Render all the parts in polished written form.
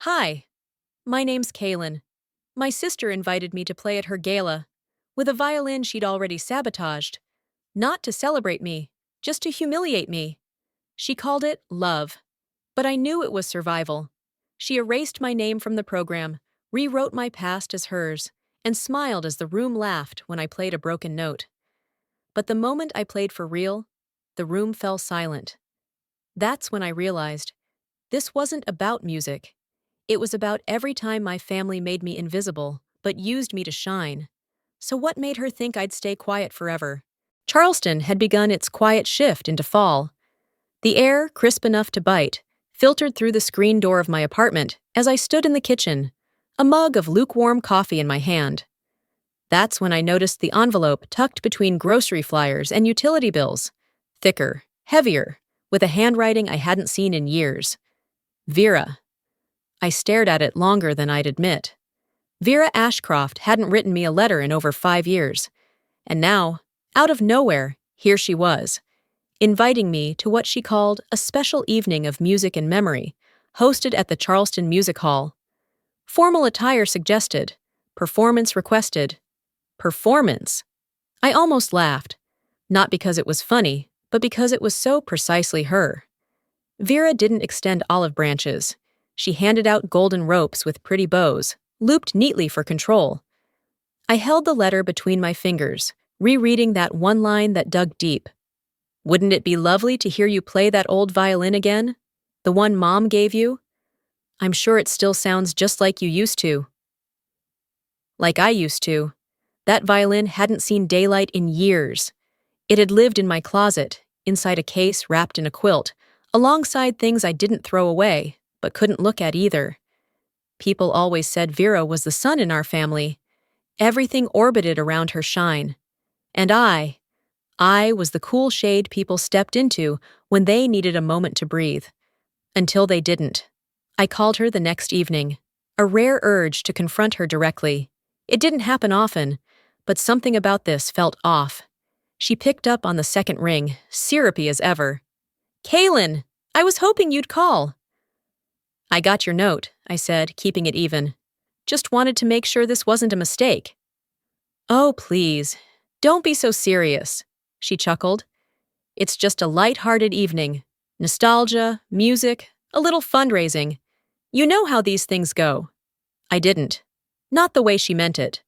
Hi, my name's Kaylin. My sister invited me to play at her gala with a violin she'd already sabotaged, not to celebrate me, just to humiliate me. She called it love, but I knew it was survival. She erased my name from the program, rewrote my past as hers, and smiled as the room laughed when I played a broken note. But the moment I played for real, the room fell silent. That's when I realized this wasn't about music. It was about every time my family made me invisible, but used me to shine. So what made her think I'd stay quiet forever? Charleston had begun its quiet shift into fall. The air, crisp enough to bite, filtered through the screen door of my apartment as I stood in the kitchen, a mug of lukewarm coffee in my hand. That's when I noticed the envelope tucked between grocery flyers and utility bills. Thicker, heavier, with a handwriting I hadn't seen in years. Vera. I stared at it longer than I'd admit. Vera Ashcroft hadn't written me a letter in over 5 years. And now, out of nowhere, here she was, inviting me to what she called a special evening of music and memory, hosted at the Charleston Music Hall. Formal attire suggested, performance requested. Performance. I almost laughed, not because it was funny, but because it was so precisely her. Vera didn't extend olive branches. She handed out golden ropes with pretty bows, looped neatly for control. I held the letter between my fingers, rereading that one line that dug deep. Wouldn't it be lovely to hear you play that old violin again? The one Mom gave you? I'm sure it still sounds just like you used to. Like I used to. That violin hadn't seen daylight in years. It had lived in my closet, inside a case wrapped in a quilt, alongside things I didn't throw away, but couldn't look at either. People always said Vera was the sun in our family. Everything orbited around her shine. And I was the cool shade people stepped into when they needed a moment to breathe. Until they didn't. I called her the next evening, a rare urge to confront her directly. It didn't happen often, but something about this felt off. She picked up on the second ring, syrupy as ever. Kaylin, I was hoping you'd call. I got your note, I said, keeping it even. Just wanted to make sure this wasn't a mistake. Oh, please, don't be so serious, she chuckled. It's just a light-hearted evening. Nostalgia, music, a little fundraising. You know how these things go. I didn't. Not the way she meant it.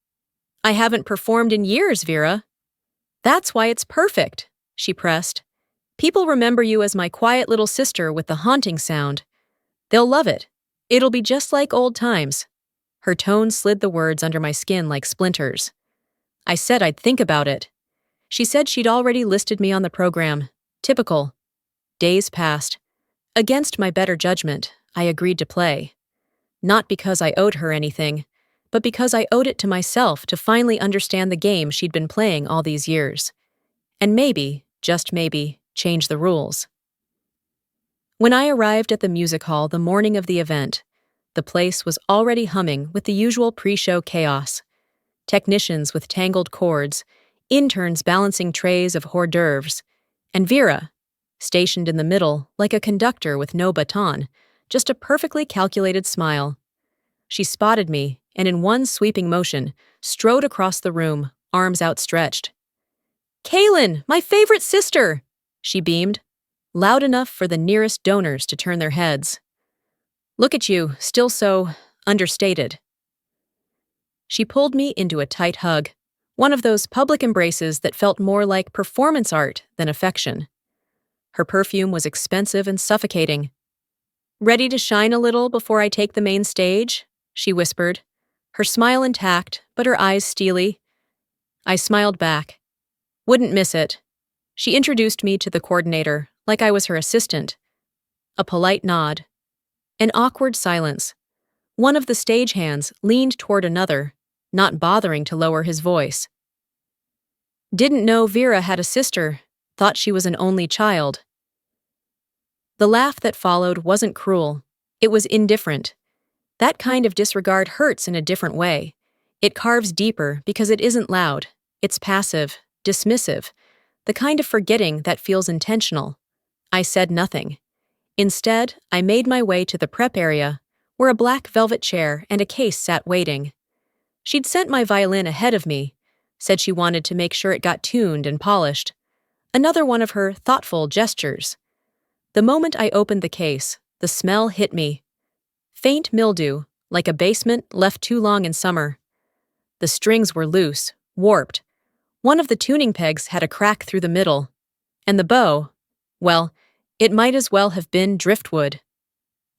I haven't performed in years, Vera. That's why it's perfect, she pressed. People remember you as my quiet little sister with the haunting sound. They'll love it. It'll be just like old times. Her tone slid the words under my skin like splinters. I said I'd think about it. She said she'd already listed me on the program. Typical. Days passed. Against my better judgment, I agreed to play. Not because I owed her anything, but because I owed it to myself to finally understand the game she'd been playing all these years. And maybe, just maybe, change the rules. When I arrived at the music hall the morning of the event, the place was already humming with the usual pre-show chaos. Technicians with tangled cords, interns balancing trays of hors d'oeuvres, and Vera, stationed in the middle like a conductor with no baton, just a perfectly calculated smile. She spotted me and in one sweeping motion, strode across the room, arms outstretched. Kaylin, my favorite sister, she beamed, loud enough for the nearest donors to turn their heads. Look at you, still so understated. She pulled me into a tight hug, one of those public embraces that felt more like performance art than affection. Her perfume was expensive and suffocating. Ready to shine a little before I take the main stage? She whispered, her smile intact, but her eyes steely. I smiled back. Wouldn't miss it. She introduced me to the coordinator, like I was her assistant. A polite nod. An awkward silence. One of the stagehands leaned toward another, not bothering to lower his voice. Didn't know Vera had a sister, thought she was an only child. The laugh that followed wasn't cruel. It was indifferent. That kind of disregard hurts in a different way. It carves deeper because it isn't loud. It's passive, dismissive, the kind of forgetting that feels intentional. I said nothing. Instead, I made my way to the prep area, where a black velvet chair and a case sat waiting. She'd sent my violin ahead of me, said she wanted to make sure it got tuned and polished. Another one of her thoughtful gestures. The moment I opened the case, the smell hit me. Faint mildew, like a basement left too long in summer. The strings were loose, warped. One of the tuning pegs had a crack through the middle. And the bow, well, it might as well have been driftwood.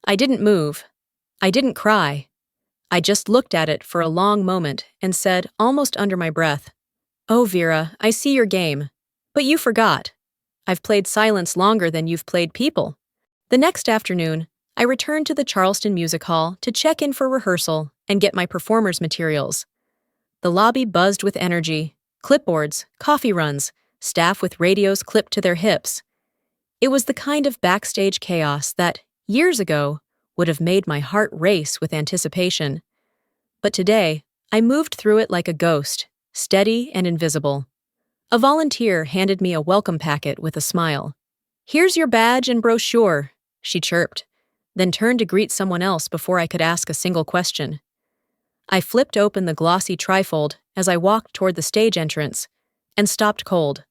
I didn't move. I didn't cry. I just looked at it for a long moment and said, almost under my breath, "Oh, Vera, I see your game. But you forgot. I've played silence longer than you've played people." The next afternoon, I returned to the Charleston Music Hall to check in for rehearsal and get my performers' materials. The lobby buzzed with energy, clipboards, coffee runs, staff with radios clipped to their hips. It was the kind of backstage chaos that, years ago, would have made my heart race with anticipation. But today, I moved through it like a ghost, steady and invisible. A volunteer handed me a welcome packet with a smile. "Here's your badge and brochure," she chirped, then turned to greet someone else before I could ask a single question. I flipped open the glossy trifold as I walked toward the stage entrance and stopped cold.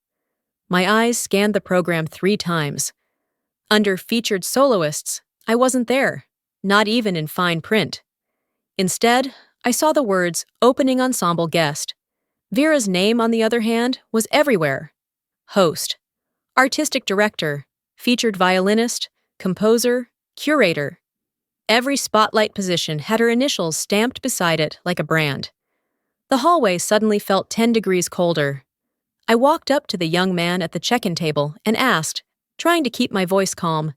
My eyes scanned the program 3 times. Under featured soloists, I wasn't there, not even in fine print. Instead, I saw the words opening ensemble guest. Vera's name, on the other hand, was everywhere. Host, artistic director, featured violinist, composer, curator. Every spotlight position had her initials stamped beside it like a brand. The hallway suddenly felt 10 degrees colder. I walked up to the young man at the check-in table and asked, trying to keep my voice calm,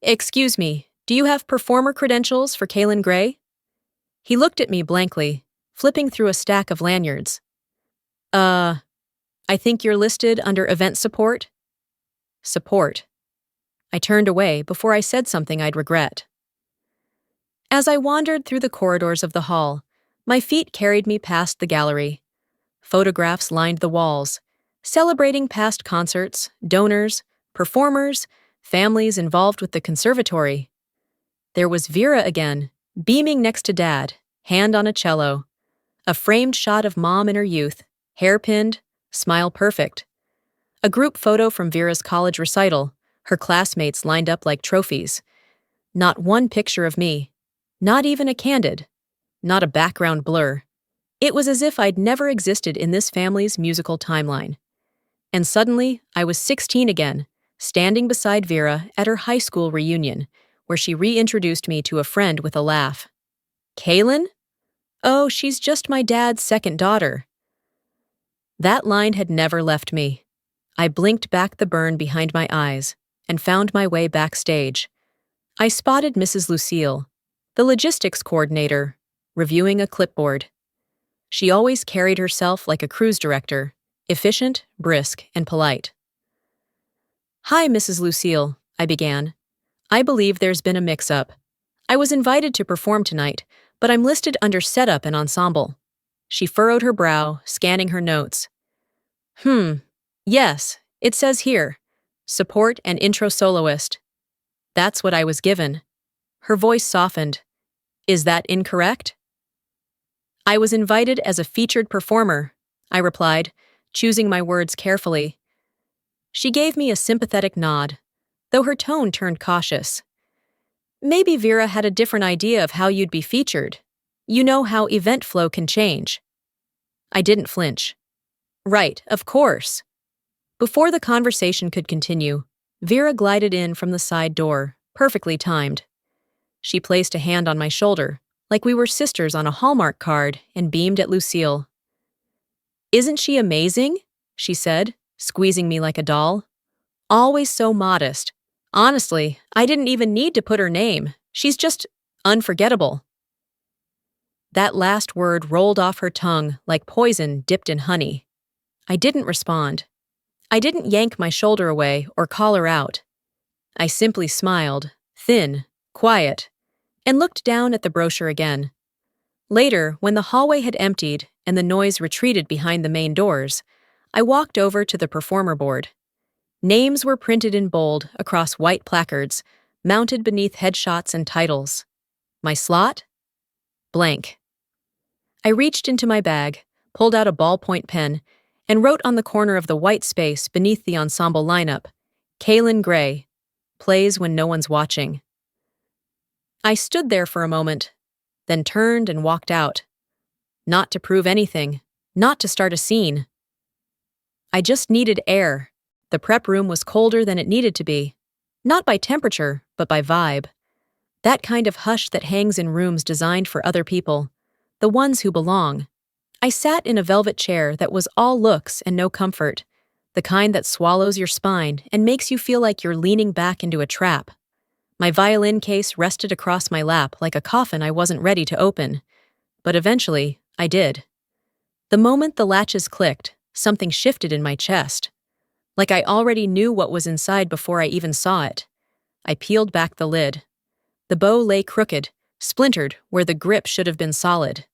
"Excuse me, do you have performer credentials for Kaylin Gray?" He looked at me blankly, flipping through a stack of lanyards. I think you're listed under event support?" Support. I turned away before I said something I'd regret. As I wandered through the corridors of the hall, my feet carried me past the gallery. Photographs lined the walls, celebrating past concerts, donors, performers, families involved with the conservatory. There was Vera again, beaming next to Dad, hand on a cello. A framed shot of Mom in her youth, hair pinned, smile perfect. A group photo from Vera's college recital, her classmates lined up like trophies. Not one picture of me. Not even a candid. Not a background blur. It was as if I'd never existed in this family's musical timeline. And suddenly, I was 16 again, standing beside Vera at her high school reunion, where she reintroduced me to a friend with a laugh. "Kaylin? Oh, she's just my dad's second daughter." That line had never left me. I blinked back the burn behind my eyes and found my way backstage. I spotted Mrs. Lucille, the logistics coordinator, reviewing a clipboard. She always carried herself like a cruise director, efficient, brisk, and polite. "Hi, Mrs. Lucille," I began. "I believe there's been a mix-up. I was invited to perform tonight, but I'm listed under setup and ensemble." She furrowed her brow, scanning her notes. Yes, it says here, support and intro soloist." That's what I was given. Her voice softened. "Is that incorrect?" "I was invited as a featured performer," I replied, choosing my words carefully. She gave me a sympathetic nod, though her tone turned cautious. "Maybe Vera had a different idea of how you'd be featured. You know how event flow can change." I didn't flinch. "Right, of course." Before the conversation could continue, Vera glided in from the side door, perfectly timed. She placed a hand on my shoulder, like we were sisters on a Hallmark card, and beamed at Lucille. "Isn't she amazing?" she said, squeezing me like a doll. "Always so modest. Honestly, I didn't even need to put her name. She's just unforgettable." That last word rolled off her tongue like poison dipped in honey. I didn't respond. I didn't yank my shoulder away or call her out. I simply smiled, thin, quiet, and looked down at the brochure again. Later, when the hallway had emptied and the noise retreated behind the main doors, I walked over to the performer board. Names were printed in bold across white placards, mounted beneath headshots and titles. My slot? Blank. I reached into my bag, pulled out a ballpoint pen, and wrote on the corner of the white space beneath the ensemble lineup, Kaylin Gray, plays when no one's watching. I stood there for a moment, then turned and walked out. Not to prove anything, not to start a scene. I just needed air. The prep room was colder than it needed to be. Not by temperature, but by vibe. That kind of hush that hangs in rooms designed for other people, the ones who belong. I sat in a velvet chair that was all looks and no comfort, the kind that swallows your spine and makes you feel like you're leaning back into a trap. My violin case rested across my lap like a coffin I wasn't ready to open. But eventually, I did. The moment the latches clicked, something shifted in my chest. Like I already knew what was inside before I even saw it. I peeled back the lid. The bow lay crooked, splintered where the grip should have been solid.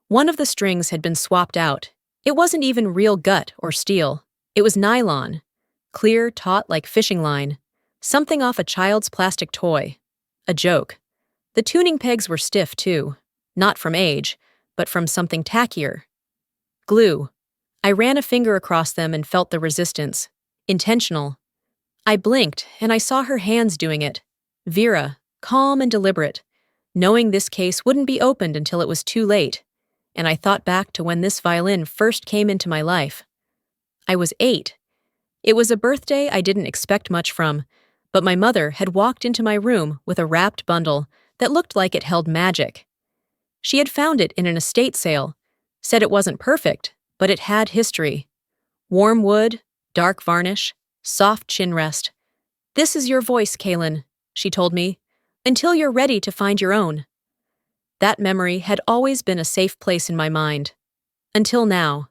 One of the strings had been swapped out. It wasn't even real gut or steel. It was nylon. Clear, taut like fishing line. Something off a child's plastic toy. A joke. The tuning pegs were stiff, too. Not from age, but from something tackier. Glue. I ran a finger across them and felt the resistance. Intentional. I blinked, and I saw her hands doing it. Vera, calm and deliberate, knowing this case wouldn't be opened until it was too late. And I thought back to when this violin first came into my life. I was 8. It was a birthday I didn't expect much from, but my mother had walked into my room with a wrapped bundle that looked like it held magic. She had found it in an estate sale, said it wasn't perfect, but it had history. Warm wood, dark varnish, soft chin rest. "This is your voice, Kaylin," she told me, "until you're ready to find your own." That memory had always been a safe place in my mind. Until now.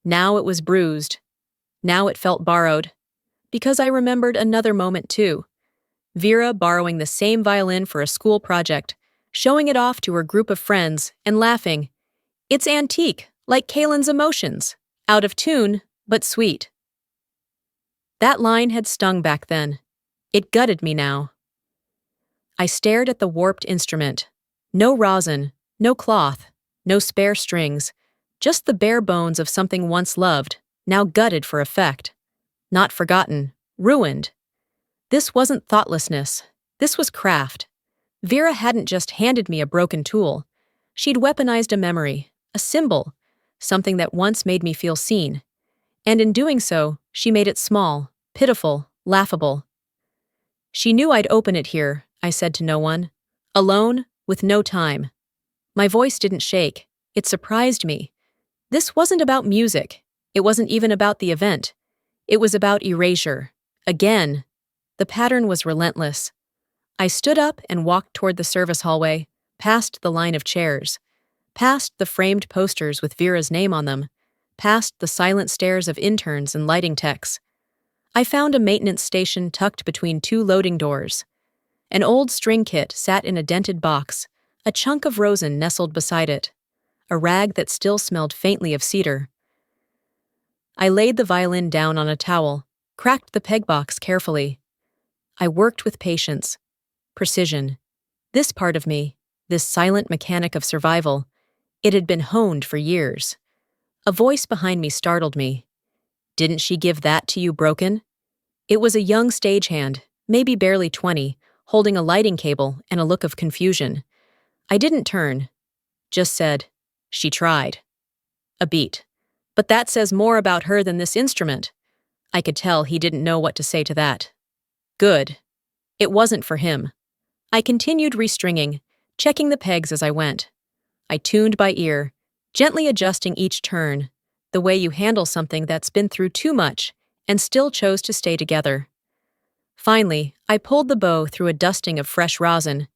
Now it was bruised. Now it felt borrowed. Because I remembered another moment too. Vera borrowing the same violin for a school project, showing it off to her group of friends, and laughing. It's antique, like Kaylin's emotions. Out of tune, but sweet. That line had stung back then. It gutted me now. I stared at the warped instrument. No rosin, no cloth, no spare strings, just the bare bones of something once loved, now gutted for effect. Not forgotten, ruined. This wasn't thoughtlessness. This was craft. Vera hadn't just handed me a broken tool. She'd weaponized a memory, a symbol, something that once made me feel seen. And in doing so, she made it small, pitiful, laughable. She knew I'd open it here, I said to no one. Alone, with no time. My voice didn't shake. It surprised me. This wasn't about music. It wasn't even about the event. It was about erasure. Again. The pattern was relentless. I stood up and walked toward the service hallway, past the line of chairs, past the framed posters with Vera's name on them, past the silent stares of interns and lighting techs. I found a maintenance station tucked between 2 loading doors. An old string kit sat in a dented box, a chunk of rosin nestled beside it, a rag that still smelled faintly of cedar. I laid the violin down on a towel, cracked the peg box carefully. I worked with patience, precision. This part of me, this silent mechanic of survival, it had been honed for years. A voice behind me startled me. "Didn't she give that to you broken?" It was a young stagehand, maybe barely 20, holding a lighting cable and a look of confusion. I didn't turn, just said, "She tried." A beat. But that says more about her than this instrument. I could tell he didn't know what to say to that. Good. It wasn't for him. I continued restringing, checking the pegs as I went. I tuned by ear, gently adjusting each turn, the way you handle something that's been through too much and still chose to stay together. Finally, I pulled the bow through a dusting of fresh rosin.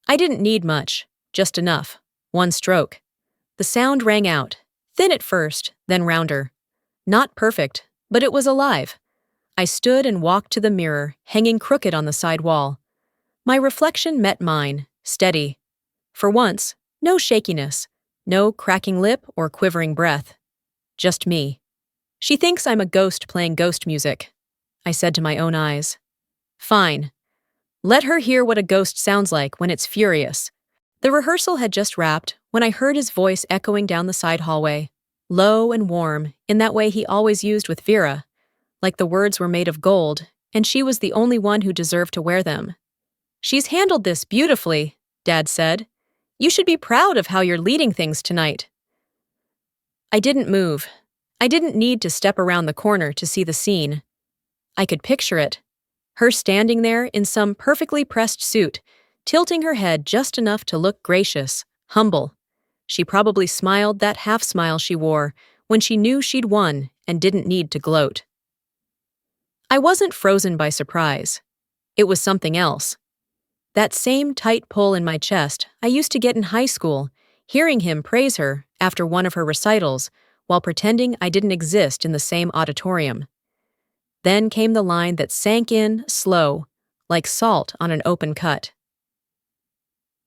I didn't need much, just enough. 1 stroke. The sound rang out, thin at first, then rounder. Not perfect, but it was alive. I stood and walked to the mirror, hanging crooked on the side wall. My reflection met mine, steady. For once, no shakiness, no cracking lip or quivering breath. Just me. She thinks I'm a ghost playing ghost music, I said to my own eyes. Fine. Let her hear what a ghost sounds like when it's furious, The rehearsal had just wrapped when I heard his voice echoing down the side hallway, low and warm, in that way he always used with Vera, like the words were made of gold, and she was the only one who deserved to wear them. "She's handled this beautifully," Dad said. "You should be proud of how you're leading things tonight." I didn't move. I didn't need to step around the corner to see the scene. I could picture it. Her standing there in some perfectly pressed suit, tilting her head just enough to look gracious, humble. She probably smiled that half-smile she wore when she knew she'd won and didn't need to gloat. I wasn't frozen by surprise. It was something else. That same tight pull in my chest I used to get in high school, hearing him praise her after one of her recitals while pretending I didn't exist in the same auditorium. Then came the line that sank in, slow, like salt on an open cut.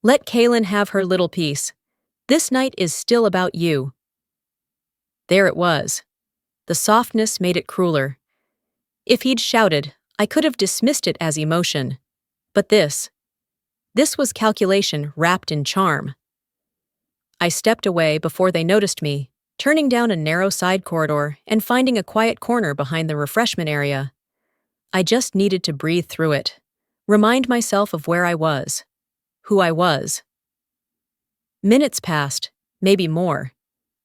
"Let Kaylin have her little piece. This night is still about you." There it was. The softness made it crueler. If he'd shouted, I could have dismissed it as emotion. But this was calculation wrapped in charm. I stepped away before they noticed me, turning down a narrow side corridor and finding a quiet corner behind the refreshment area. I just needed to breathe through it, remind myself of where I was, who I was. Minutes passed, maybe more.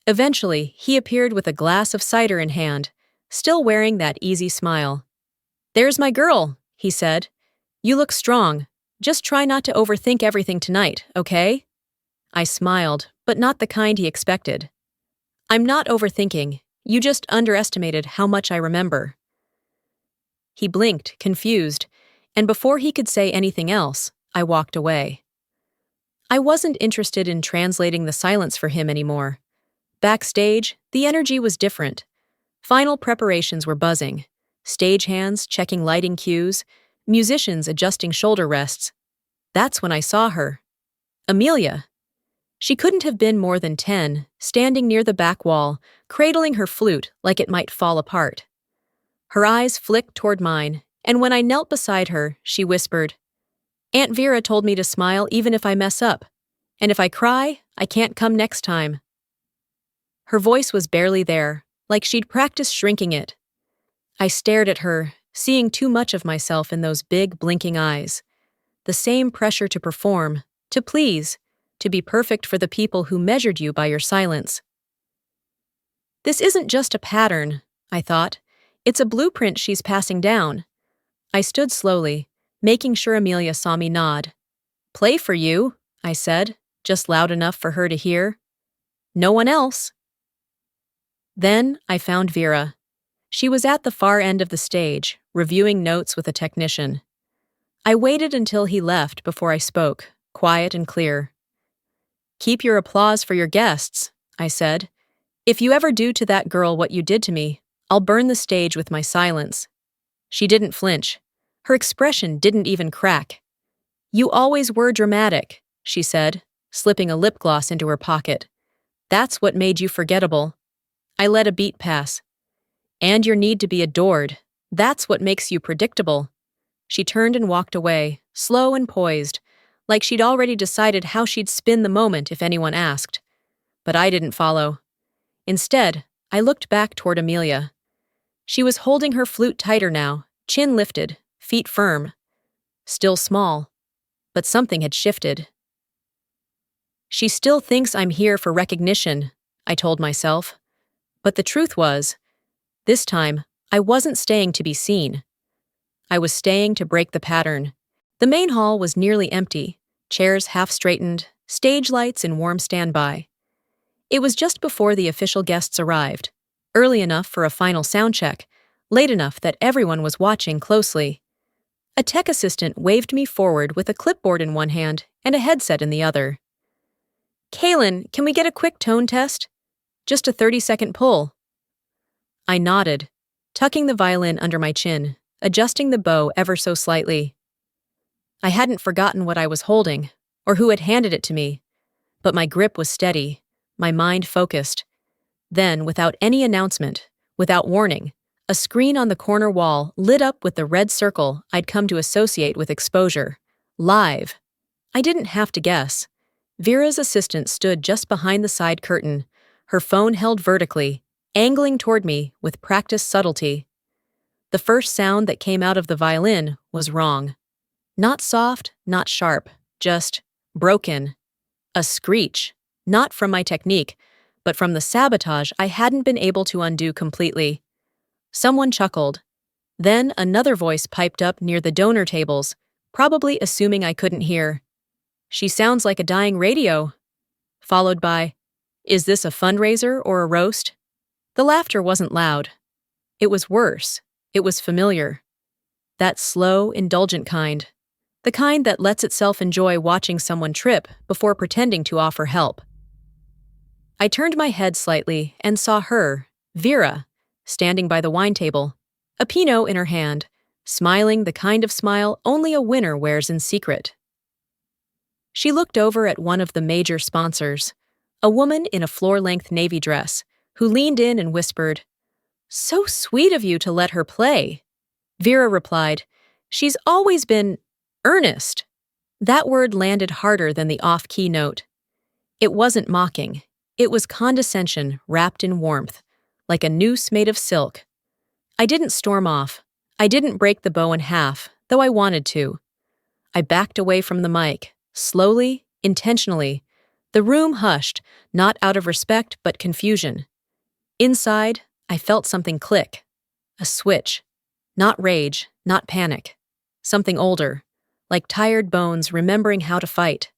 Eventually, he appeared with a glass of cider in hand, still wearing that easy smile. "There's my girl," he said. "You look strong. Just try not to overthink everything tonight, okay?" I smiled, but not the kind he expected. "I'm not overthinking. You just underestimated how much I remember." He blinked, confused, and before he could say anything else, I walked away. I wasn't interested in translating the silence for him anymore. Backstage, the energy was different. Final preparations were buzzing. Stagehands checking lighting cues, musicians adjusting shoulder rests. That's when I saw her. Amelia. She couldn't have been more than 10, standing near the back wall, cradling her flute like it might fall apart. Her eyes flicked toward mine, and when I knelt beside her, she whispered, "Aunt Vera told me to smile even if I mess up, and if I cry, I can't come next time." Her voice was barely there, like she'd practiced shrinking it. I stared at her, seeing too much of myself in those big, blinking eyes. The same pressure to perform, to please, to be perfect for the people who measured you by your silence. This isn't just a pattern, I thought. It's a blueprint she's passing down. I stood slowly, making sure Amelia saw me nod. "Play for you," I said, just loud enough for her to hear. "No one else." Then I found Vera. She was at the far end of the stage, reviewing notes with a technician. I waited until he left before I spoke, quiet and clear. "Keep your applause for your guests," I said. "If you ever do to that girl what you did to me, I'll burn the stage with my silence." She didn't flinch. Her expression didn't even crack. "You always were dramatic," she said, slipping a lip gloss into her pocket. "That's what made you forgettable." I let a beat pass. "And your need to be adored. That's what makes you predictable." She turned and walked away, slow and poised, like she'd already decided how she'd spin the moment if anyone asked. But I didn't follow. Instead, I looked back toward Amelia. She was holding her flute tighter now, chin lifted, feet firm. Still small, but something had shifted. "She still thinks I'm here for recognition," I told myself. But the truth was, this time, I wasn't staying to be seen. I was staying to break the pattern. The main hall was nearly empty, chairs half-straightened, stage lights in warm standby. It was just before the official guests arrived, early enough for a final soundcheck, late enough that everyone was watching closely. A tech assistant waved me forward with a clipboard in one hand and a headset in the other. "Kaylin, can we get a quick tone test? Just a 30-second pull." I nodded, tucking the violin under my chin, adjusting the bow ever so slightly. I hadn't forgotten what I was holding, or who had handed it to me, but my grip was steady, my mind focused. Then, without any announcement, without warning, a screen on the corner wall lit up with the red circle I'd come to associate with exposure. Live. I didn't have to guess. Vera's assistant stood just behind the side curtain, her phone held vertically, angling toward me with practiced subtlety. The first sound that came out of the violin was wrong. Not soft, not sharp, just broken. A screech, not from my technique, but from the sabotage I hadn't been able to undo completely. Someone chuckled. Then another voice piped up near the donor tables, probably assuming I couldn't hear. "She sounds like a dying radio." Followed by, "Is this a fundraiser or a roast?" The laughter wasn't loud. It was worse. It was familiar. That slow, indulgent kind. The kind that lets itself enjoy watching someone trip before pretending to offer help. I turned my head slightly and saw her, Vera, standing by the wine table, a Pinot in her hand, smiling the kind of smile only a winner wears in secret. She looked over at one of the major sponsors, a woman in a floor-length navy dress, who leaned in and whispered, "So sweet of you to let her play." Vera replied, "She's always been earnest." That word landed harder than the off-key note. It wasn't mocking. It was condescension wrapped in warmth, like a noose made of silk. I didn't storm off. I didn't break the bow in half, though I wanted to. I backed away from the mic, slowly, intentionally. The room hushed, not out of respect but confusion. Inside, I felt something click. A switch. Not rage, not panic. Something older, like tired bones remembering how to fight.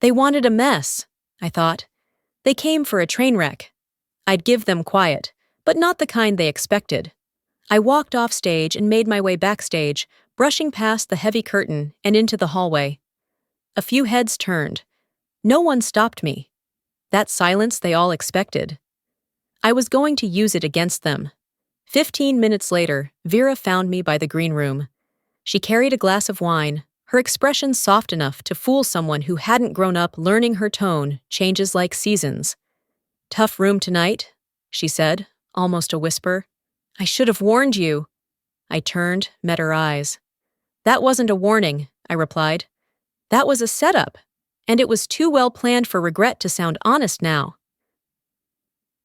They wanted a mess, I thought. They came for a train wreck. I'd give them quiet, but not the kind they expected. I walked off stage and made my way backstage, brushing past the heavy curtain and into the hallway. A few heads turned. No one stopped me. That silence they all expected. I was going to use it against them. 15 minutes later, Vera found me by the green room. She carried a glass of wine, her expression soft enough to fool someone who hadn't grown up learning her tone changes like seasons. "Tough room tonight," she said, almost a whisper. "I should have warned you." I turned, met her eyes. "That wasn't a warning," I replied. "That was a setup, and it was too well planned for regret to sound honest now."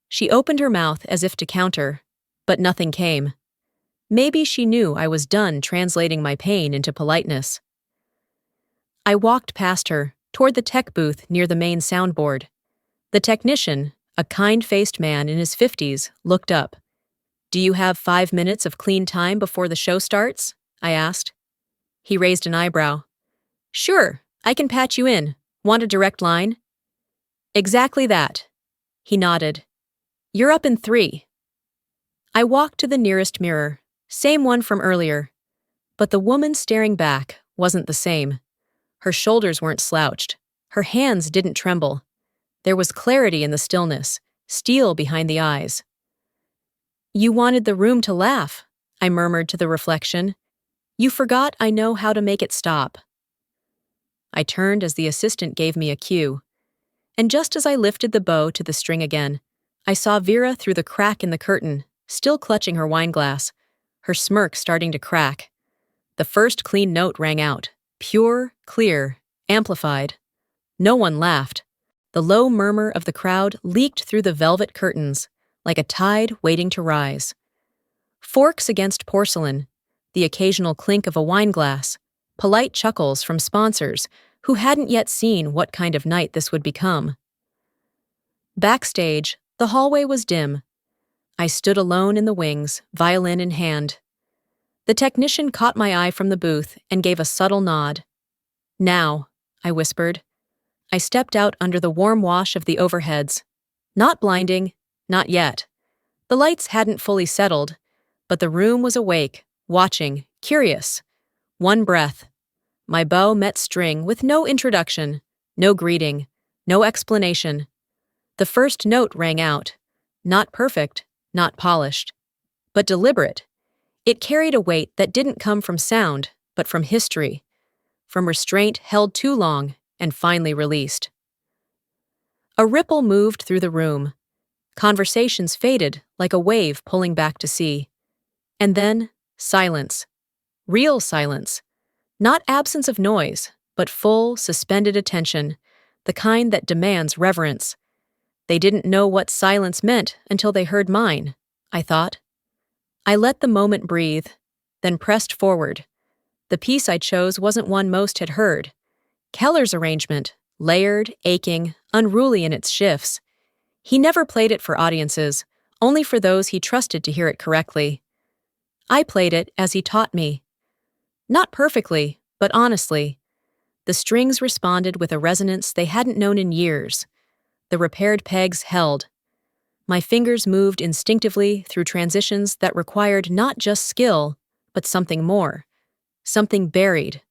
She opened her mouth as if to counter, but nothing came. Maybe she knew I was done translating my pain into politeness. I walked past her, toward the tech booth near the main soundboard. The technician, a kind-faced man in his 50s, looked up. "Do you have 5 minutes of clean time before the show starts?" I asked. He raised an eyebrow. "Sure, I can patch you in. Want a direct line?" "Exactly that." He nodded. "You're up in 3. I walked to the nearest mirror, same one from earlier. But the woman staring back wasn't the same. Her shoulders weren't slouched. Her hands didn't tremble. There was clarity in the stillness, steel behind the eyes. "You wanted the room to laugh," I murmured to the reflection. "You forgot I know how to make it stop." I turned as the assistant gave me a cue. And just as I lifted the bow to the string again, I saw Vera through the crack in the curtain, still clutching her wineglass, her smirk starting to crack. The first clean note rang out, pure, clear, amplified. No one laughed. The low murmur of the crowd leaked through the velvet curtains, like a tide waiting to rise. Forks against porcelain, the occasional clink of a wineglass, polite chuckles from sponsors who hadn't yet seen what kind of night this would become. Backstage, the hallway was dim. I stood alone in the wings, violin in hand. The technician caught my eye from the booth and gave a subtle nod. "Now," I whispered. I stepped out under the warm wash of the overheads. Not blinding, not yet. The lights hadn't fully settled, but the room was awake, watching, curious. One breath. My bow met string with no introduction, no greeting, no explanation. The first note rang out. Not perfect, not polished, but deliberate. It carried a weight that didn't come from sound, but from history, from restraint held too long and finally released. A ripple moved through the room. Conversations faded like a wave pulling back to sea. And then, silence. Real silence. Not absence of noise, but full, suspended attention, the kind that demands reverence. They didn't know what silence meant until they heard mine, I thought. I let the moment breathe, then pressed forward. The piece I chose wasn't one most had heard. Keller's arrangement, layered, aching, unruly in its shifts. He never played it for audiences, only for those he trusted to hear it correctly. I played it as he taught me. Not perfectly, but honestly. The strings responded with a resonance they hadn't known in years. The repaired pegs held. My fingers moved instinctively through transitions that required not just skill, but something more. Something buried.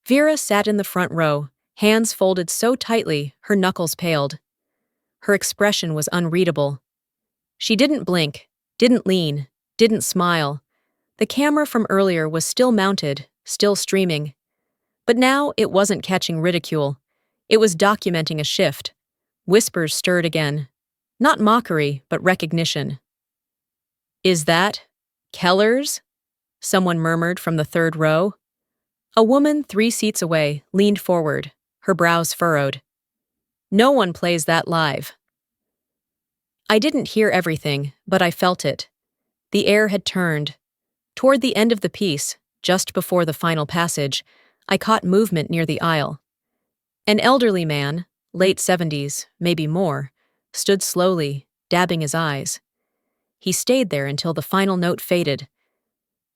Vera sat in the front row, hands folded so tightly her knuckles paled. Her expression was unreadable. She didn't blink, didn't lean, didn't smile. The camera from earlier was still mounted, still streaming. But now it wasn't catching ridicule. It was documenting a shift. Whispers stirred again. Not mockery, but recognition. "Is that Keller's?" someone murmured from the third row. A woman 3 seats away leaned forward, her brows furrowed. "No one plays that live." I didn't hear everything, but I felt it. The air had turned. Toward the end of the piece, just before the final passage, I caught movement near the aisle. An elderly man, late 70s, maybe more, stood slowly, dabbing his eyes. He stayed there until the final note faded.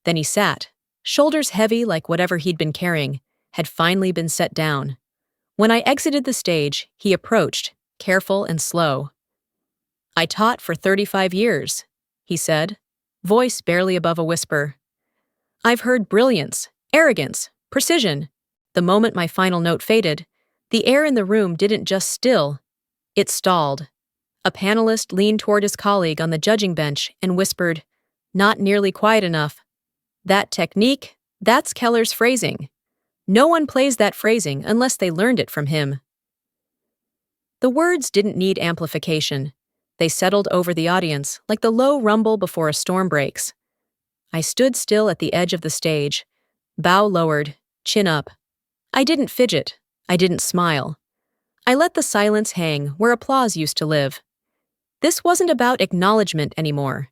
Then he sat, shoulders heavy like whatever he'd been carrying had finally been set down. When I exited the stage, he approached, careful and slow. "I taught for 35 years, he said, voice barely above a whisper. "I've heard brilliance, arrogance, precision." The moment my final note faded, the air in the room didn't just still, it stalled. A panelist leaned toward his colleague on the judging bench and whispered, "Not nearly quiet enough. That technique, that's Keller's phrasing. No one plays that phrasing unless they learned it from him." The words didn't need amplification. They settled over the audience like the low rumble before a storm breaks. I stood still at the edge of the stage, bow lowered, chin up. I didn't fidget. I didn't smile. I let the silence hang where applause used to live. This wasn't about acknowledgement anymore.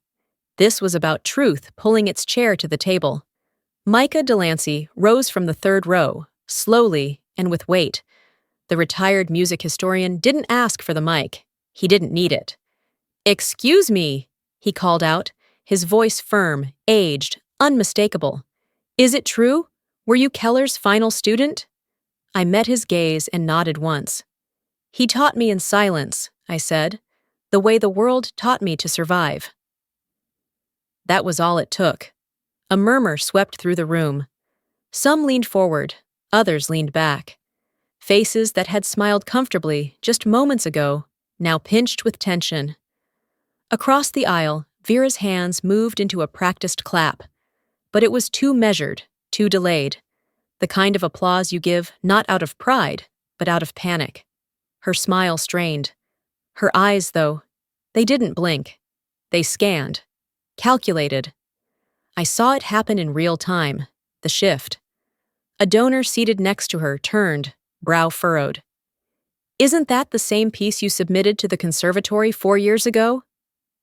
This was about truth pulling its chair to the table. Micah Delancey rose from the third row, slowly and with weight. The retired music historian didn't ask for the mic. He didn't need it. "Excuse me," he called out, his voice firm, aged, unmistakable. "Is it true? Were you Keller's final student?" I met his gaze and nodded once. "He taught me in silence," I said, "the way the world taught me to survive." That was all it took. A murmur swept through the room. Some leaned forward, others leaned back. Faces that had smiled comfortably just moments ago, now pinched with tension. Across the aisle, Vera's hands moved into a practiced clap. But it was too measured, too delayed. The kind of applause you give not out of pride, but out of panic. Her smile strained. Her eyes, though, they didn't blink. They scanned. Calculated. I saw it happen in real time, the shift. A donor seated next to her turned, brow furrowed. "Isn't that the same piece you submitted to the conservatory 4 years ago?"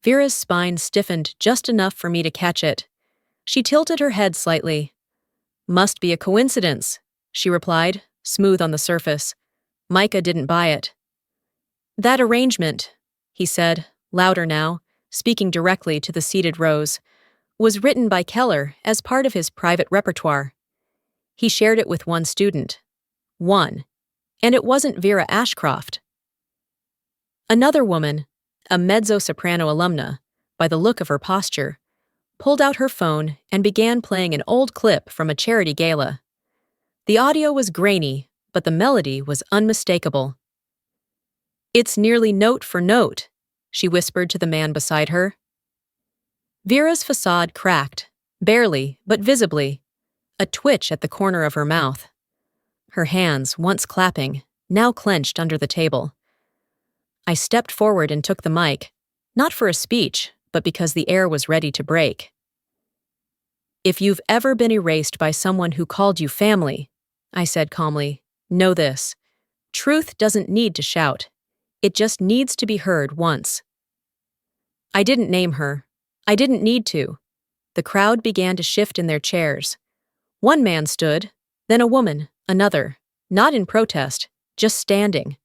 Vera's spine stiffened just enough for me to catch it. She tilted her head slightly. "Must be a coincidence," she replied, smooth on the surface. Micah didn't buy it. "That arrangement," he said, louder now, speaking directly to the seated rows, "was written by Keller as part of his private repertoire. He shared it with one student. One. And it wasn't Vera Ashcroft." Another woman, a mezzo-soprano alumna, by the look of her posture, pulled out her phone and began playing an old clip from a charity gala. The audio was grainy, but the melody was unmistakable. "It's nearly note for note," she whispered to the man beside her. Vera's facade cracked, barely, but visibly, a twitch at the corner of her mouth. Her hands, once clapping, now clenched under the table. I stepped forward and took the mic, not for a speech, but because the air was ready to break. "If you've ever been erased by someone who called you family," I said calmly, "know this. Truth doesn't need to shout. It just needs to be heard once. I didn't name her. I didn't need to. The crowd began to shift in their chairs. One man stood, then a woman, another, not in protest, just standing.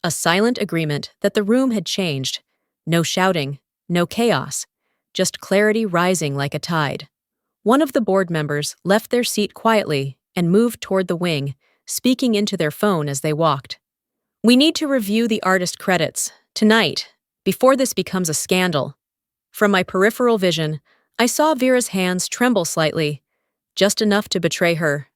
A silent agreement that the room had changed. No shouting, no chaos, just clarity rising like a tide. One of the board members left their seat quietly and moved toward the wing, speaking into their phone as they walked. We need to review the artist credits, tonight, before this becomes a scandal. From my peripheral vision, I saw Vera's hands tremble slightly, just enough to betray her.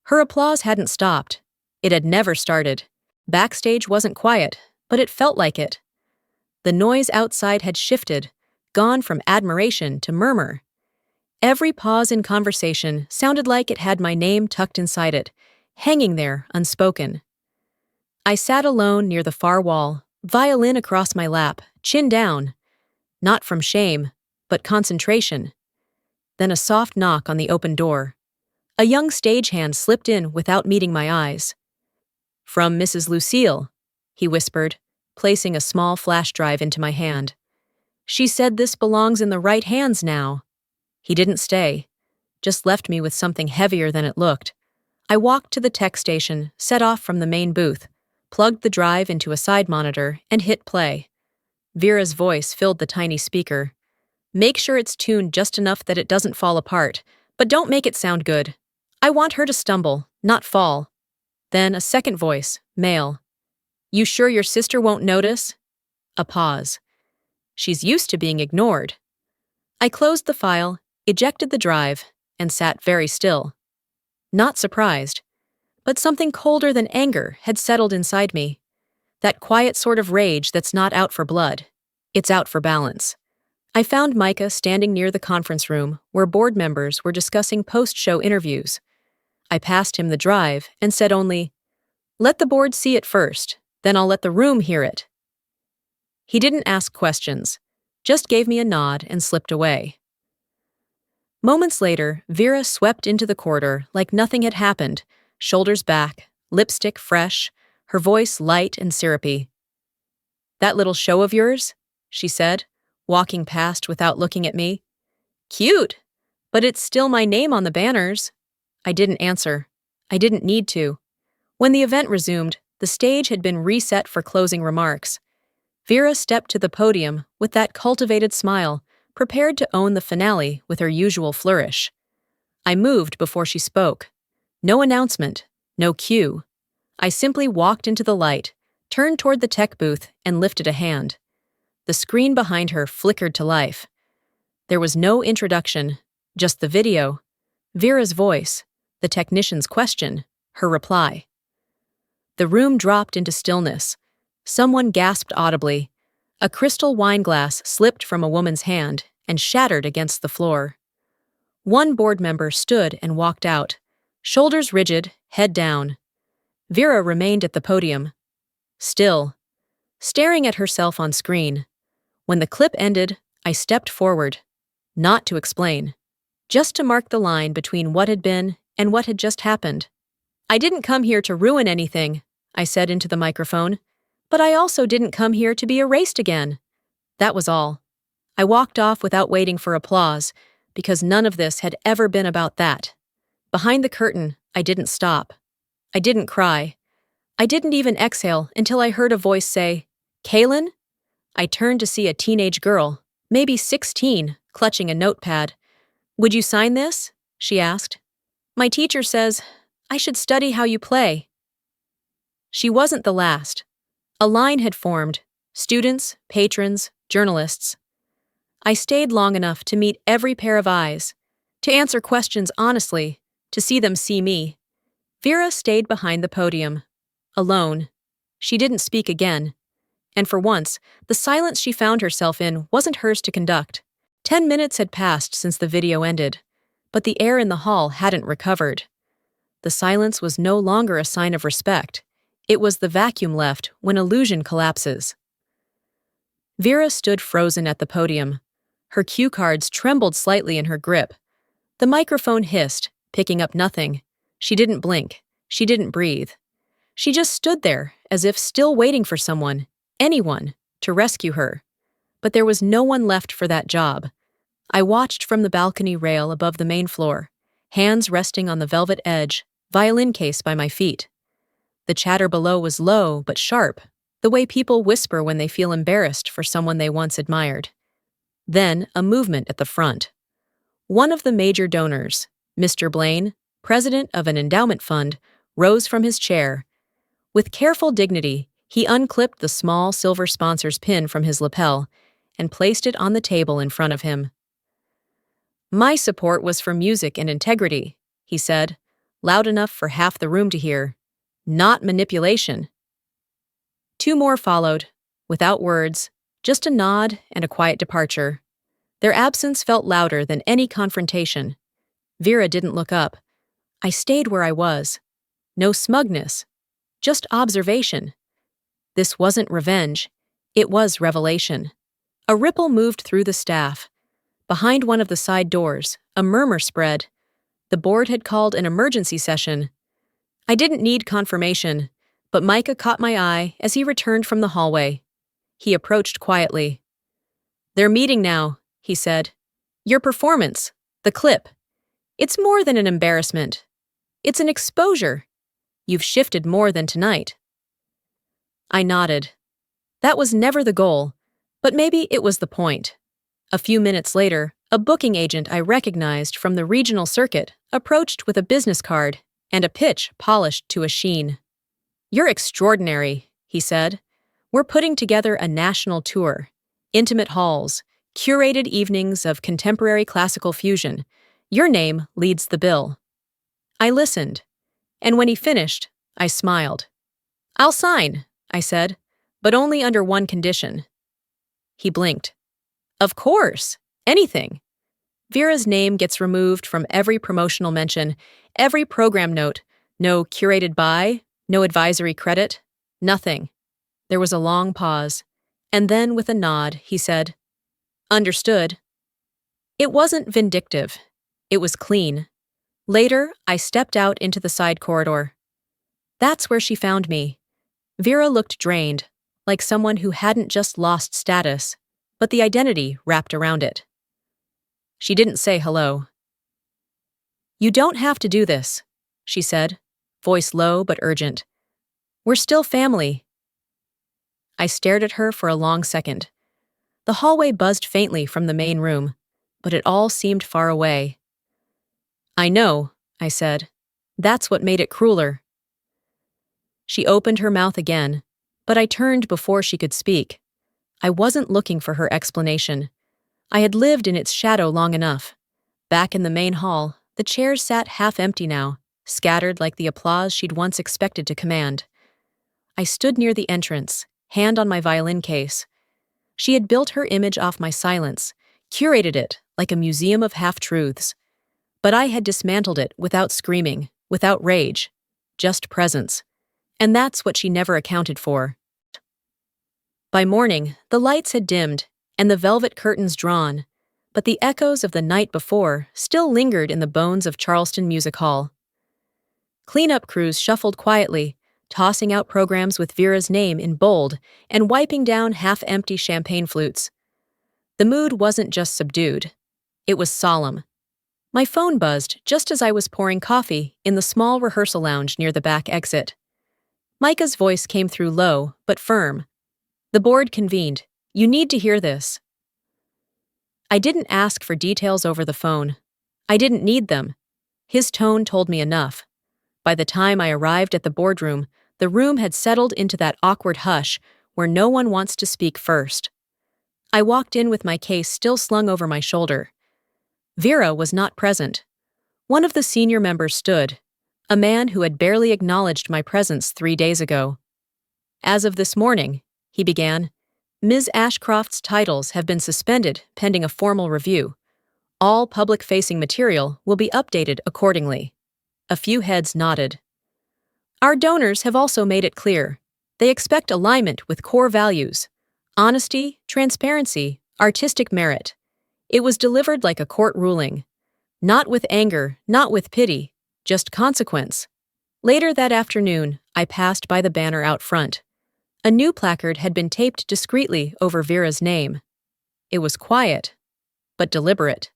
Her applause hadn't stopped. It had never started. Backstage wasn't quiet, but it felt like it. The noise outside had shifted, gone from admiration to murmur. Every pause in conversation sounded like it had my name tucked inside it, hanging there unspoken. I sat alone near the far wall, violin across my lap, chin down. Not from shame, but concentration. Then a soft knock on the open door. A young stagehand slipped in without meeting my eyes. "From Mrs. Lucille," he whispered, placing a small flash drive into my hand. "She said this belongs in the right hands now." He didn't stay, just left me with something heavier than it looked. I walked to the tech station, set off from the main booth, plugged the drive into a side monitor, and hit play. Vera's voice filled the tiny speaker. "Make sure it's tuned just enough that it doesn't fall apart, but don't make it sound good. I want her to stumble, not fall." Then a second voice, male. "You sure your sister won't notice?" A pause. "She's used to being ignored." I closed the file, ejected the drive, and sat very still. Not surprised, but something colder than anger had settled inside me. That quiet sort of rage that's not out for blood. It's out for balance. I found Micah standing near the conference room where board members were discussing post-show interviews. I passed him the drive and said only, "Let the board see it first, then I'll let the room hear it." He didn't ask questions, just gave me a nod and slipped away. Moments later, Vera swept into the corridor like nothing had happened, shoulders back, lipstick fresh, her voice light and syrupy. "That little show of yours?" she said, walking past without looking at me. "Cute, but it's still my name on the banners." I didn't answer. I didn't need to. When the event resumed, the stage had been reset for closing remarks. Vera stepped to the podium with that cultivated smile, prepared to own the finale with her usual flourish. I moved before she spoke. No announcement, no cue. I simply walked into the light, turned toward the tech booth, and lifted a hand. The screen behind her flickered to life. There was no introduction, just the video, Vera's voice, the technician's question, her reply. The room dropped into stillness. Someone gasped audibly. A crystal wine glass slipped from a woman's hand and shattered against the floor. One board member stood and walked out, shoulders rigid, head down. Vera remained at the podium, still, staring at herself on screen. When the clip ended, I stepped forward, not to explain, just to mark the line between what had been and what had just happened. "I didn't come here to ruin anything," I said into the microphone, "but I also didn't come here to be erased again." That was all. I walked off without waiting for applause, because none of this had ever been about that. Behind the curtain, I didn't stop. I didn't cry. I didn't even exhale until I heard a voice say, "Kaylin?" I turned to see a teenage girl, maybe 16, clutching a notepad. "Would you sign this?" she asked. "My teacher says I should study how you play." She wasn't the last. A line had formed, students, patrons, journalists. I stayed long enough to meet every pair of eyes, to answer questions honestly, to see them see me. Vera stayed behind the podium, alone. She didn't speak again. And for once, the silence she found herself in wasn't hers to conduct. 10 minutes had passed since the video ended, but the air in the hall hadn't recovered. The silence was no longer a sign of respect. It was the vacuum left when illusion collapses. Vera stood frozen at the podium. Her cue cards trembled slightly in her grip. The microphone hissed, picking up nothing. She didn't blink. She didn't breathe. She just stood there, as if still waiting for someone, anyone, to rescue her. But there was no one left for that job. I watched from the balcony rail above the main floor, hands resting on the velvet edge, violin case by my feet. The chatter below was low but sharp, the way people whisper when they feel embarrassed for someone they once admired. Then, a movement at the front. One of the major donors, Mr. Blaine, president of an endowment fund, rose from his chair. With careful dignity, he unclipped the small silver sponsor's pin from his lapel and placed it on the table in front of him. "My support was for music and integrity," he said, loud enough for half the room to hear. "Not manipulation." Two more followed, without words, just a nod and a quiet departure. Their absence felt louder than any confrontation. Vera didn't look up. I stayed where I was. No smugness, just observation. This wasn't revenge. It was revelation. A ripple moved through the staff. Behind one of the side doors, a murmur spread. The board had called an emergency session. I didn't need confirmation, but Micah caught my eye as he returned from the hallway. He approached quietly. "They're meeting now," he said. "Your performance, the clip. It's more than an embarrassment. It's an exposure. You've shifted more than tonight." I nodded. That was never the goal, but maybe it was the point. A few minutes later, a booking agent I recognized from the regional circuit approached with a business card and a pitch polished to a sheen. "You're extraordinary," he said. "We're putting together a national tour. Intimate halls, curated evenings of contemporary classical fusion. Your name leads the bill." I listened, and when he finished, I smiled. "I'll sign," I said, "but only under one condition." He blinked. "Of course, anything." Vera's name gets removed from every promotional mention, every program note, no curated by, no advisory credit, nothing. There was a long pause, and then with a nod, he said, "Understood." It wasn't vindictive. It was clean. Later, I stepped out into the side corridor. That's where she found me. Vera looked drained, like someone who hadn't just lost status, but the identity wrapped around it. She didn't say hello. "You don't have to do this," she said, voice low but urgent. "We're still family." I stared at her for a long second. The hallway buzzed faintly from the main room, but it all seemed far away. "I know," I said. "That's what made it crueler." She opened her mouth again, but I turned before she could speak. I wasn't looking for her explanation. I had lived in its shadow long enough. Back in the main hall, the chairs sat half-empty now, scattered like the applause she'd once expected to command. I stood near the entrance, hand on my violin case. She had built her image off my silence, curated it like a museum of half-truths. But I had dismantled it without screaming, without rage, just presence. And that's what she never accounted for. By morning, the lights had dimmed, and the velvet curtains drawn, but the echoes of the night before still lingered in the bones of Charleston Music Hall. Cleanup crews shuffled quietly, tossing out programs with Vera's name in bold and wiping down half-empty champagne flutes. The mood wasn't just subdued. It was solemn. My phone buzzed just as I was pouring coffee in the small rehearsal lounge near the back exit. Micah's voice came through low, but firm. "The board convened. You need to hear this." I didn't ask for details over the phone. I didn't need them. His tone told me enough. By the time I arrived at the boardroom, the room had settled into that awkward hush where no one wants to speak first. I walked in with my case still slung over my shoulder. Vera was not present. One of the senior members stood, a man who had barely acknowledged my presence 3 days ago. "As of this morning," he began, "Ms. Ashcroft's titles have been suspended pending a formal review. All public-facing material will be updated accordingly." A few heads nodded. "Our donors have also made it clear. They expect alignment with core values: honesty, transparency, artistic merit. It was delivered like a court ruling. Not with anger, not with pity, just consequence." Later that afternoon, I passed by the banner out front. A new placard had been taped discreetly over Vera's name. It was quiet, but deliberate.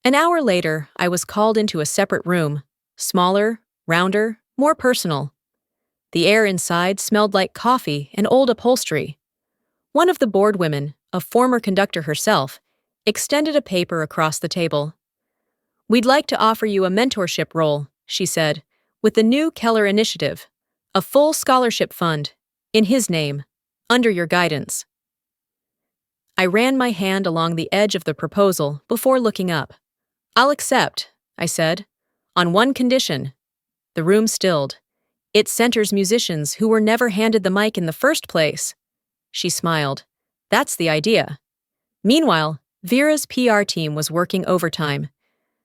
An hour later, I was called into a separate room, smaller, rounder, more personal. The air inside smelled like coffee and old upholstery. One of the board women, a former conductor herself, extended a paper across the table. "We'd like to offer you a mentorship role," she said, "with the new Keller Initiative, a full scholarship fund, in his name, under your guidance." I ran my hand along the edge of the proposal before looking up. "I'll accept," I said, "on one condition." The room stilled. "It centers musicians who were never handed the mic in the first place." She smiled. "That's the idea." Meanwhile, Vera's PR team was working overtime.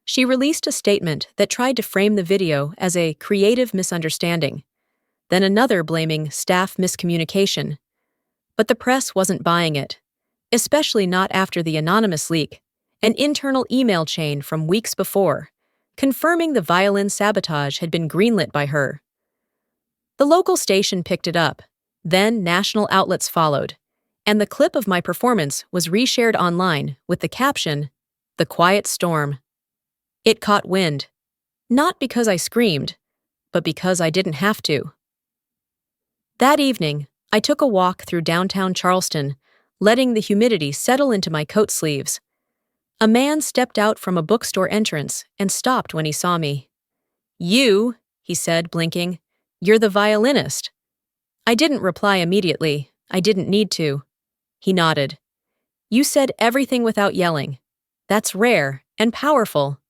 She released a statement that tried to frame the video as a creative misunderstanding, then another blaming staff miscommunication. But the press wasn't buying it, especially not after the anonymous leak, an internal email chain from weeks before, confirming the Violin Sabotage had been greenlit by her. The local station picked it up, then national outlets followed, and the clip of my performance was reshared online with the caption, "The Quiet Storm." It caught wind, not because I screamed, but because I didn't have to. That evening, I took a walk through downtown Charleston, letting the humidity settle into my coat sleeves. A man stepped out from a bookstore entrance and stopped when he saw me. "You," he said, blinking, "you're the violinist." I didn't reply immediately. I didn't need to. He nodded. "You said everything without yelling. That's rare and powerful."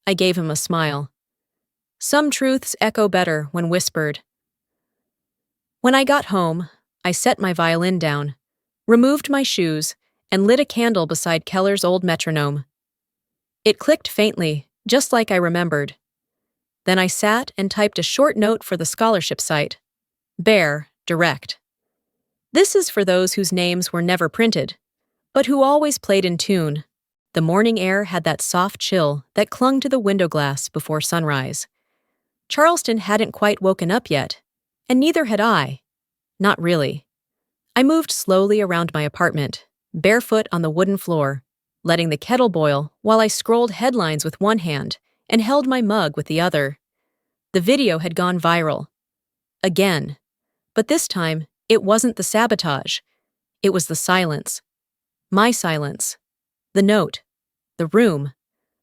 I gave him a smile. Some truths echo better when whispered. When I got home, I set my violin down, removed my shoes, and lit a candle beside Keller's old metronome. It clicked faintly, just like I remembered. Then I sat and typed a short note for the scholarship site. Bare, direct. This is for those whose names were never printed, but who always played in tune. The morning air had that soft chill that clung to the window glass before sunrise. Charleston hadn't quite woken up yet, and neither had I. Not really. I moved slowly around my apartment, barefoot on the wooden floor, letting the kettle boil while I scrolled headlines with one hand and held my mug with the other. The video had gone viral. Again. But this time, it wasn't the sabotage. It was the silence. My silence. The note. The room.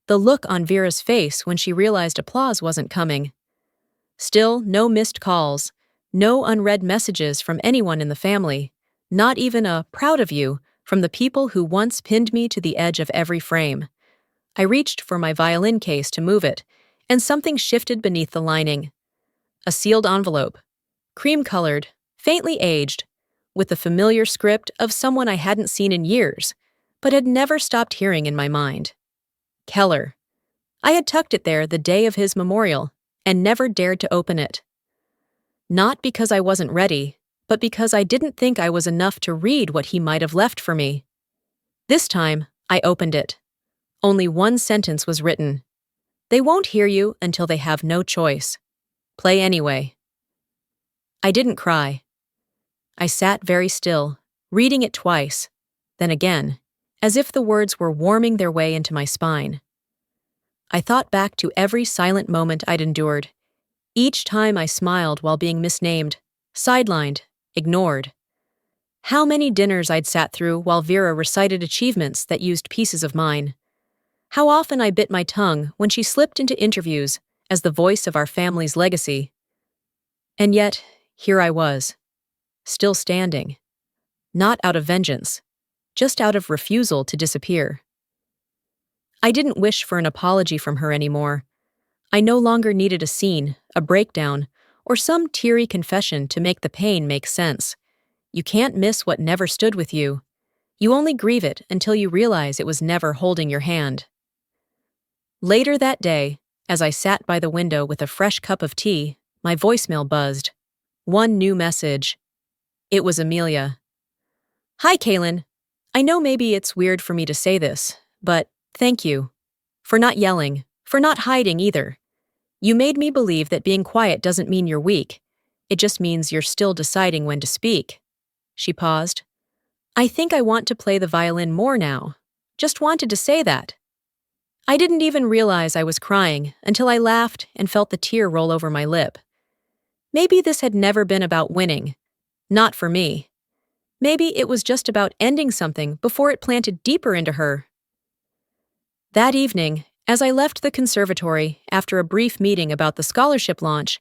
The look on Vera's face when she realized applause wasn't coming. Still, no missed calls. No unread messages from anyone in the family. Not even a "proud of you" from the people who once pinned me to the edge of every frame. I reached for my violin case to move it, and something shifted beneath the lining. A sealed envelope. Cream-colored, faintly aged, with the familiar script of someone I hadn't seen in years, but had never stopped hearing in my mind. Keller. I had tucked it there the day of his memorial, and never dared to open it. Not because I wasn't ready, but because I didn't think I was enough to read what he might have left for me. This time, I opened it. Only one sentence was written. "They won't hear you until they have no choice. Play anyway." I didn't cry. I sat very still, reading it twice, then again, as if the words were warming their way into my spine. I thought back to every silent moment I'd endured. Each time I smiled while being misnamed, sidelined, ignored. How many dinners I'd sat through while Vera recited achievements that used pieces of mine. How often I bit my tongue when she slipped into interviews as the voice of our family's legacy. And yet, here I was, still standing. Not out of vengeance, just out of refusal to disappear. I didn't wish for an apology from her anymore. I no longer needed a scene, a breakdown, or some teary confession to make the pain make sense. You can't miss what never stood with you. You only grieve it until you realize it was never holding your hand. Later that day, as I sat by the window with a fresh cup of tea, my voicemail buzzed. One new message. It was Amelia. "Hi, Kaylin. I know maybe it's weird for me to say this, but thank you. For not yelling, for not hiding either. You made me believe that being quiet doesn't mean you're weak. It just means you're still deciding when to speak. She paused. I think I want to play the violin more now. Just wanted to say that. I didn't even realize I was crying until I laughed and felt the tear roll over my lip. Maybe this had never been about winning. Not for me. Maybe it was just about ending something before it planted deeper into her. That evening, as I left the conservatory after a brief meeting about the scholarship launch,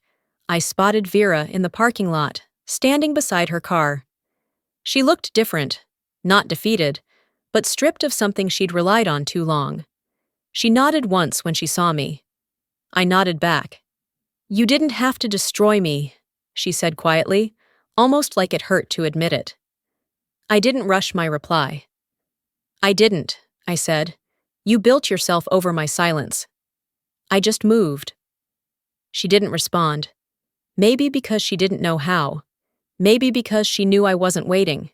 I spotted Vera in the parking lot, standing beside her car. She looked different, not defeated, but stripped of something she'd relied on too long. She nodded once when she saw me. I nodded back. You didn't have to destroy me, she said quietly, almost like it hurt to admit it. I didn't rush my reply. I didn't, I said. You built yourself over my silence. I just moved. She didn't respond. Maybe because she didn't know how. Maybe because she knew I wasn't waiting.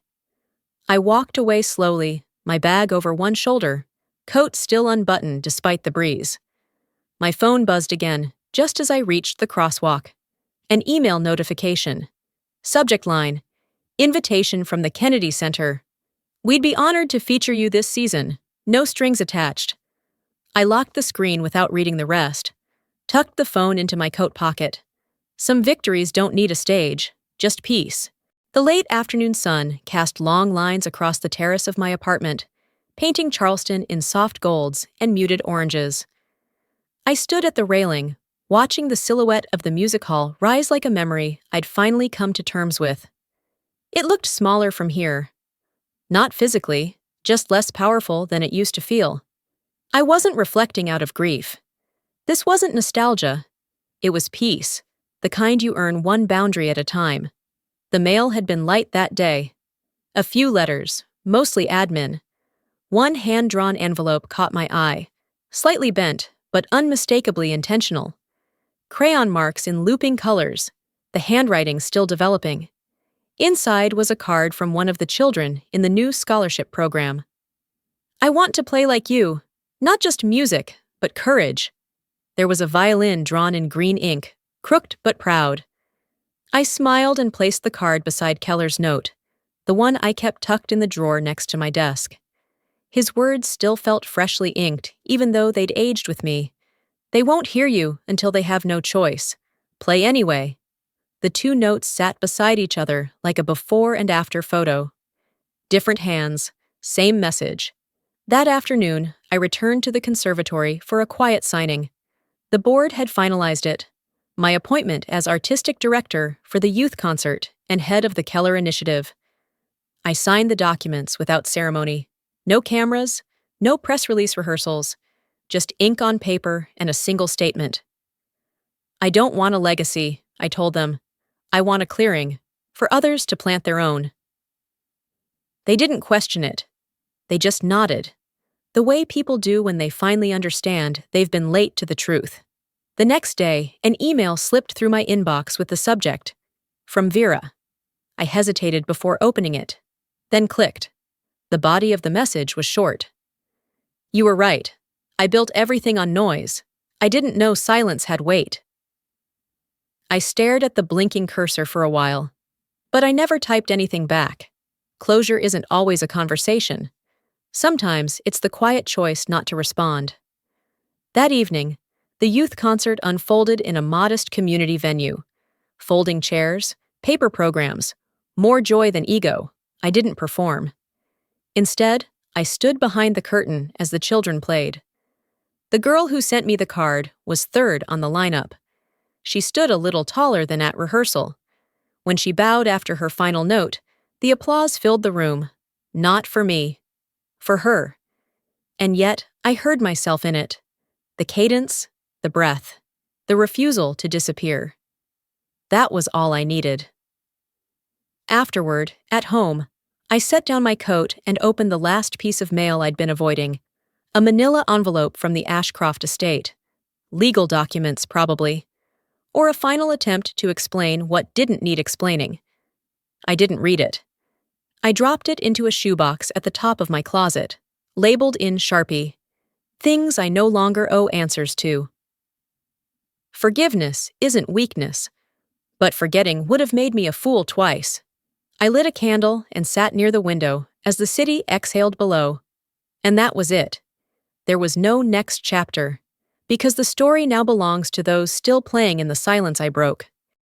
I walked away slowly, my bag over one shoulder, coat still unbuttoned despite the breeze. My phone buzzed again, just as I reached the crosswalk. An email notification. Subject line: Invitation from the Kennedy Center. We'd be honored to feature you this season. No strings attached. I locked the screen without reading the rest, tucked the phone into my coat pocket. Some victories don't need a stage, just peace. The late afternoon sun cast long lines across the terrace of my apartment, painting Charleston in soft golds and muted oranges. I stood at the railing, watching the silhouette of the music hall rise like a memory I'd finally come to terms with. It looked smaller from here. Not physically, just less powerful than it used to feel. I wasn't reflecting out of grief. This wasn't nostalgia. It was peace, the kind you earn one boundary at a time. The mail had been light that day. A few letters, mostly admin. One hand-drawn envelope caught my eye, slightly bent, but unmistakably intentional. Crayon marks in looping colors, the handwriting still developing. Inside was a card from one of the children in the new scholarship program. I want to play like you, not just music, but courage. There was a violin drawn in green ink, crooked but proud. I smiled and placed the card beside Keller's note, the one I kept tucked in the drawer next to my desk. His words still felt freshly inked, even though they'd aged with me. They won't hear you until they have no choice. Play anyway. The two notes sat beside each other like a before and after photo. Different hands, same message. That afternoon, I returned to the conservatory for a quiet signing. The board had finalized it. My appointment as artistic director for the youth concert and head of the Keller Initiative. I signed the documents without ceremony. No cameras, no press release rehearsals, just ink on paper and a single statement. I don't want a legacy, I told them. I want a clearing, for others to plant their own. They didn't question it. They just nodded, the way people do when they finally understand they've been late to the truth. The next day, an email slipped through my inbox with the subject, from Vera. I hesitated before opening it, then clicked. The body of the message was short. You were right. I built everything on noise. I didn't know silence had weight. I stared at the blinking cursor for a while, but I never typed anything back. Closure isn't always a conversation. Sometimes it's the quiet choice not to respond. That evening, the youth concert unfolded in a modest community venue. Folding chairs, paper programs, more joy than ego. I didn't perform. Instead, I stood behind the curtain as the children played. The girl who sent me the card was third on the lineup. She stood a little taller than at rehearsal. When she bowed after her final note, the applause filled the room. Not for me. For her. And yet, I heard myself in it. The cadence, the breath, the refusal to disappear. That was all I needed. Afterward, at home, I set down my coat and opened the last piece of mail I'd been avoiding. A manila envelope from the Ashcroft estate. Legal documents, probably. Or a final attempt to explain what didn't need explaining. I didn't read it. I dropped it into a shoebox at the top of my closet, labeled in Sharpie. Things I no longer owe answers to. Forgiveness isn't weakness, but forgetting would have made me a fool twice. I lit a candle and sat near the window as the city exhaled below. And that was it. There was no next chapter, because the story now belongs to those still playing in the silence I broke.